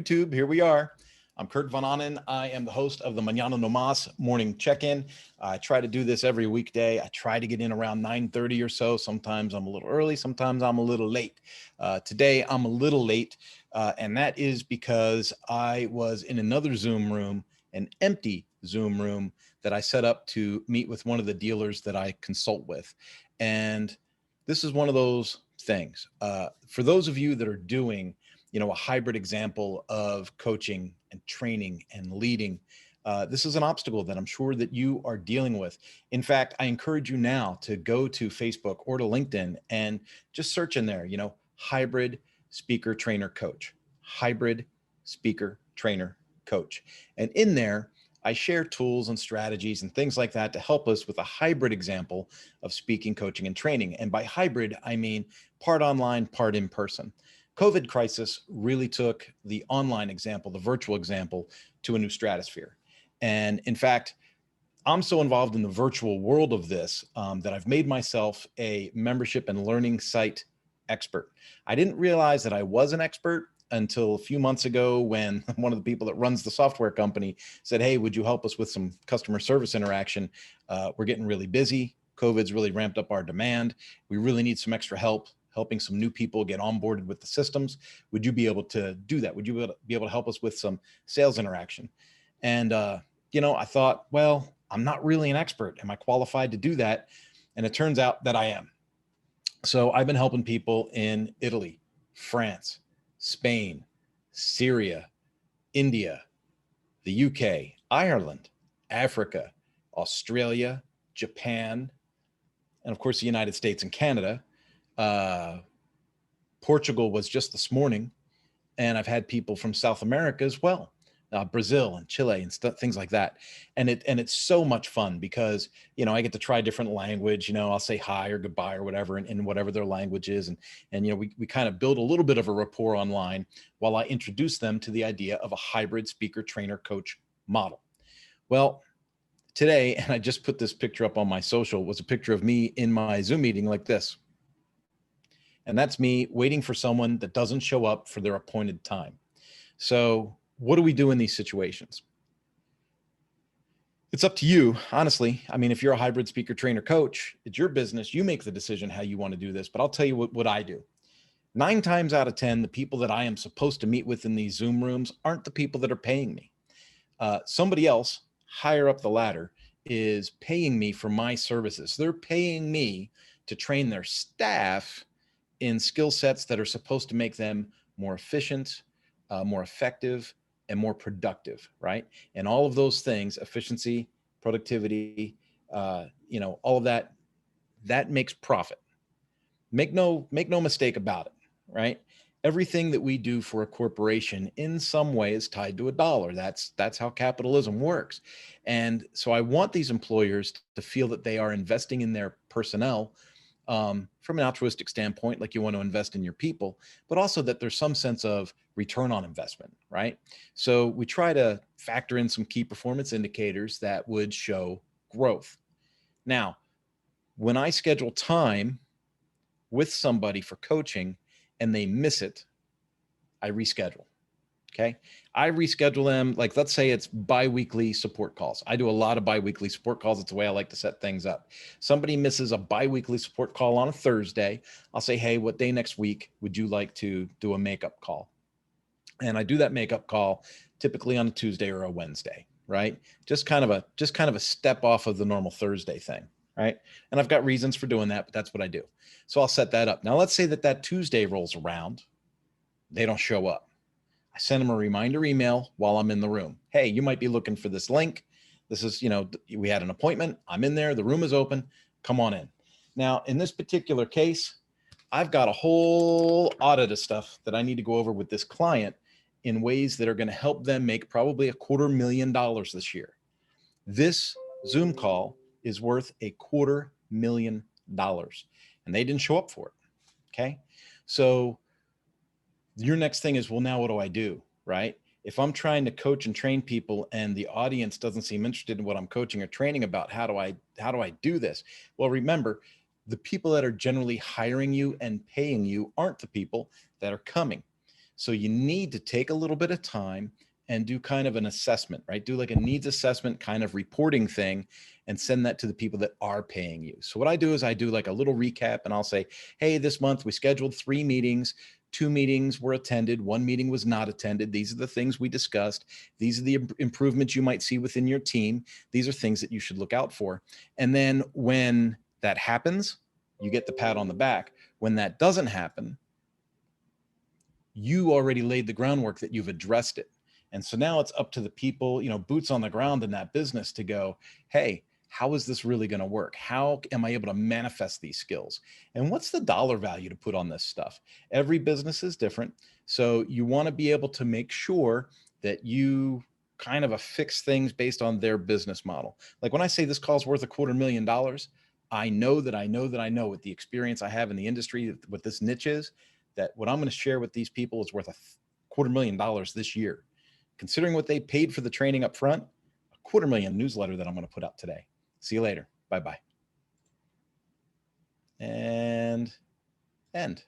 YouTube, here we are. I'm Kurt Von Annen. I am the host of the Mañana No Mas morning check-in. I try to do this every weekday. I try to get in around 9:30 or so. Sometimes I'm a little early, sometimes I'm a little late. Today I'm a little late, and that is because I was in another Zoom room, an empty Zoom room that I set up to meet with one of the dealers that I consult with. And this is one of those things. For those of you that are doing a hybrid example of coaching and training and leading. This is an obstacle that I'm sure that you are dealing with. In fact, I encourage you now to go to Facebook or to LinkedIn and just search in there, hybrid speaker trainer coach, hybrid speaker trainer coach. And in there, I share tools and strategies and things like that to help us with a hybrid example of speaking, coaching, and training. And by hybrid, I mean part online, part in person. COVID crisis really took the online example, the virtual example, to a new stratosphere. And in fact, I'm so involved in the virtual world of this that I've made myself a membership and learning site expert. I didn't realize that I was an expert until a few months ago when one of the people that runs the software company said, "Hey, would you help us with some customer service interaction? We're getting really busy. COVID's really ramped up our demand. We really need some extra help helping some new people get onboarded with the systems. Would you be able to do that? Would you be able to help us with some sales interaction?" And, I thought, well, I'm not really an expert. Am I qualified to do that? And it turns out that I am. So I've been helping people in Italy, France, Spain, Syria, India, the UK, Ireland, Africa, Australia, Japan, and of course, the United States and Canada. Portugal was just this morning, and I've had people from South America as well, Brazil and Chile and things like that. And it's so much fun because I get to try different language. I'll say hi or goodbye or whatever in whatever their language is, and we kind of build a little bit of a rapport online while I introduce them to the idea of a hybrid speaker trainer coach model. Well, today, and I just put this picture up on my social, was a picture of me in my Zoom meeting like this. And that's me waiting for someone that doesn't show up for their appointed time. So what do we do in these situations? It's up to you, honestly. I mean, if you're a hybrid speaker trainer coach, it's your business. You make the decision how you want to do this, but I'll tell you what I do. 9 times out of 10, the people that I am supposed to meet with in these Zoom rooms aren't the people that are paying me. Somebody else higher up the ladder is paying me for my services. They're paying me to train their staff in skill sets that are supposed to make them more efficient, more effective, and more productive, right? And all of those things, efficiency, productivity, all of that, that makes profit. Make no mistake about it, right? Everything that we do for a corporation in some way is tied to a dollar. That's how capitalism works. And so I want these employers to feel that they are investing in their personnel from an altruistic standpoint, like you want to invest in your people, but also that there's some sense of return on investment, right? So we try to factor in some key performance indicators that would show growth. Now, when I schedule time with somebody for coaching and they miss it, I reschedule. Okay. I reschedule them. Like, let's say it's biweekly support calls. I do a lot of biweekly support calls. It's the way I like to set things up. Somebody misses a biweekly support call on a Thursday. I'll say, "Hey, what day next week would you like to do a makeup call?" And I do that makeup call typically on a Tuesday or a Wednesday, right? Just kind of a step off of the normal Thursday thing, right? And I've got reasons for doing that, but that's what I do. So I'll set that up. Now, let's say that Tuesday rolls around. They don't show up. I send them a reminder email while I'm in the room. "Hey, you might be looking for this link. This is, we had an appointment. I'm in there. The room is open. Come on in." Now, in this particular case, I've got a whole audit of stuff that I need to go over with this client in ways that are going to help them make probably $250,000 this year. This Zoom call is worth $250,000, and they didn't show up for it. Okay. So your next thing is, well, now what do I do, right? If I'm trying to coach and train people and the audience doesn't seem interested in what I'm coaching or training about, how do I do this? Well, remember, the people that are generally hiring you and paying you aren't the people that are coming. So you need to take a little bit of time and do kind of an assessment, right? Do like a needs assessment kind of reporting thing and send that to the people that are paying you. So what I do is I do like a little recap and I'll say, hey, this month we scheduled 3 meetings. 2 meetings were attended. 1 meeting was not attended. These are the things we discussed. These are the improvements you might see within your team. These are things that you should look out for. And then when that happens, you get the pat on the back. When that doesn't happen, you already laid the groundwork that you've addressed it. And so now it's up to the people, boots on the ground in that business to go, hey, how is this really going to work? How am I able to manifest these skills? And what's the dollar value to put on this stuff? Every business is different. So you want to be able to make sure that you kind of affix things based on their business model. Like when I say this call's worth $250,000, I know that I know that I know with the experience I have in the industry, what this niche is, that what I'm going to share with these people is worth $250,000 this year. Considering what they paid for the training up front, $250,000 newsletter that I'm going to put out today. See you later. Bye-bye. And end.